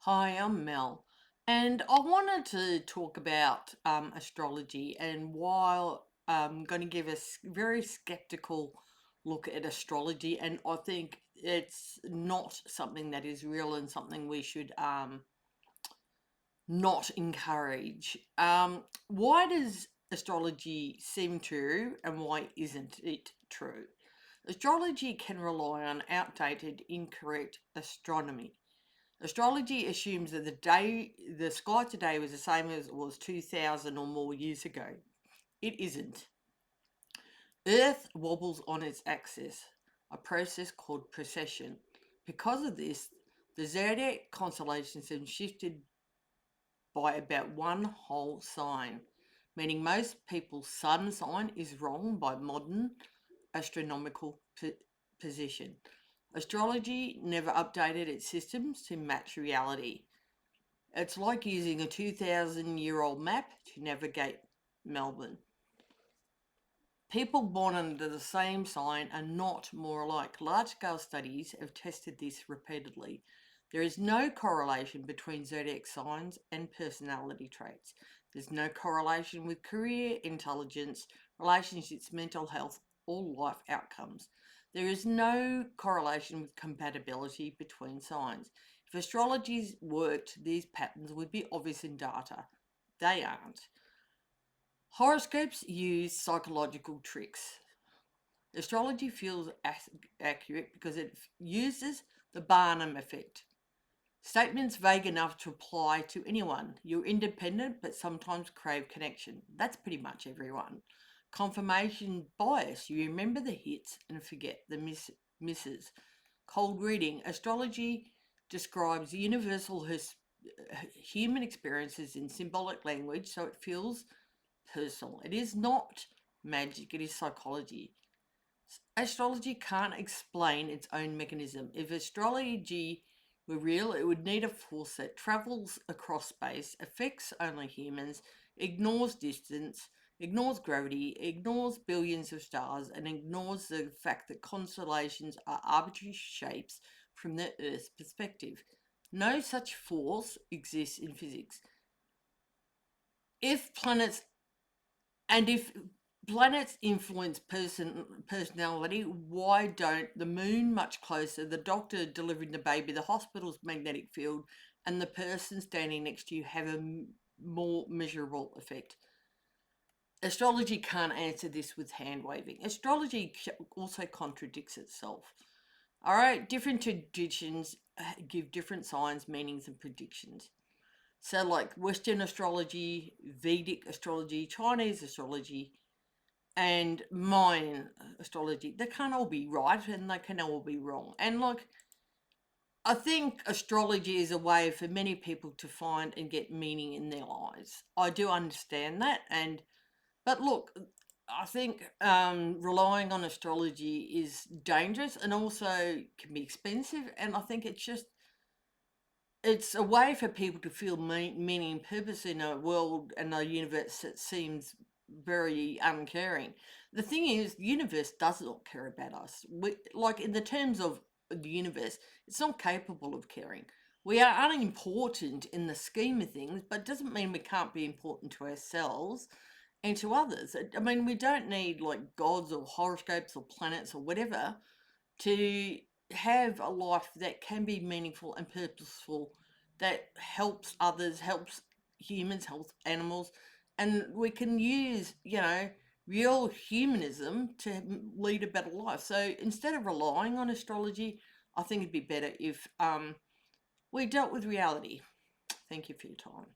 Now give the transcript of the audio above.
Hi, I'm Mel, and I wanted to talk about astrology and why I'm going to give a very skeptical look at astrology, and I think it's not something that is real and something we should not encourage. Why does astrology seem true, and why isn't it true? Astrology can rely on outdated, incorrect astronomy. Astrology assumes that the sky today was the same as it was 2000 or more years ago. It isn't. Earth wobbles on its axis, a process called precession. Because of this, the zodiac constellations have shifted by about one whole sign, meaning most people's sun sign is wrong by modern astronomical position. Astrology never updated its systems to match reality. It's like using a 2,000-year-old map to navigate Melbourne. People born under the same sign are not more alike. Large-scale studies have tested this repeatedly. There is no correlation between zodiac signs and personality traits. There's no correlation with career, intelligence, relationships, mental health, or life outcomes. There is no correlation with compatibility between signs. If astrology worked, these patterns would be obvious in data. They aren't. Horoscopes use psychological tricks. Astrology feels accurate because it uses the Barnum effect. Statements vague enough to apply to anyone. You're independent but sometimes crave connection. That's pretty much everyone. Confirmation bias. You remember the hits and forget the misses. Cold reading. Astrology describes universal human experiences in symbolic language so it feels personal. It is not magic, it is psychology. Astrology can't explain its own mechanism. If astrology were real, it would need a force that travels across space, affects only humans, ignores distance, ignores gravity, ignores billions of stars, and ignores the fact that constellations are arbitrary shapes from the Earth's perspective. No such force exists in physics. If planets if planets influence personality, why don't the moon much closer, the doctor delivering the baby, the hospital's magnetic field, and the person standing next to you have a more measurable effect? Astrology can't answer this with hand waving. Astrology also contradicts itself. All right, different traditions give different signs, meanings, and predictions. So, like Western astrology, Vedic astrology, Chinese astrology, and Mayan astrology, they can't all be right and they can all be wrong. And like, I think astrology is a way for many people to find and get meaning in their lives. I do understand that, but look, I think relying on astrology is dangerous and also can be expensive. And I think it's a way for people to feel meaning and purpose in a world and a universe that seems very uncaring. The thing is, the universe does not care about us. Like in the terms of the universe, it's not capable of caring. We are unimportant in the scheme of things, but it doesn't mean we can't be important to ourselves and to others. I mean, we don't need like gods or horoscopes or planets or whatever to have a life that can be meaningful and purposeful, that helps others, helps humans, helps animals, and we can use, real humanism to lead a better life. So instead of relying on astrology, I think it'd be better if we dealt with reality. Thank you for your time.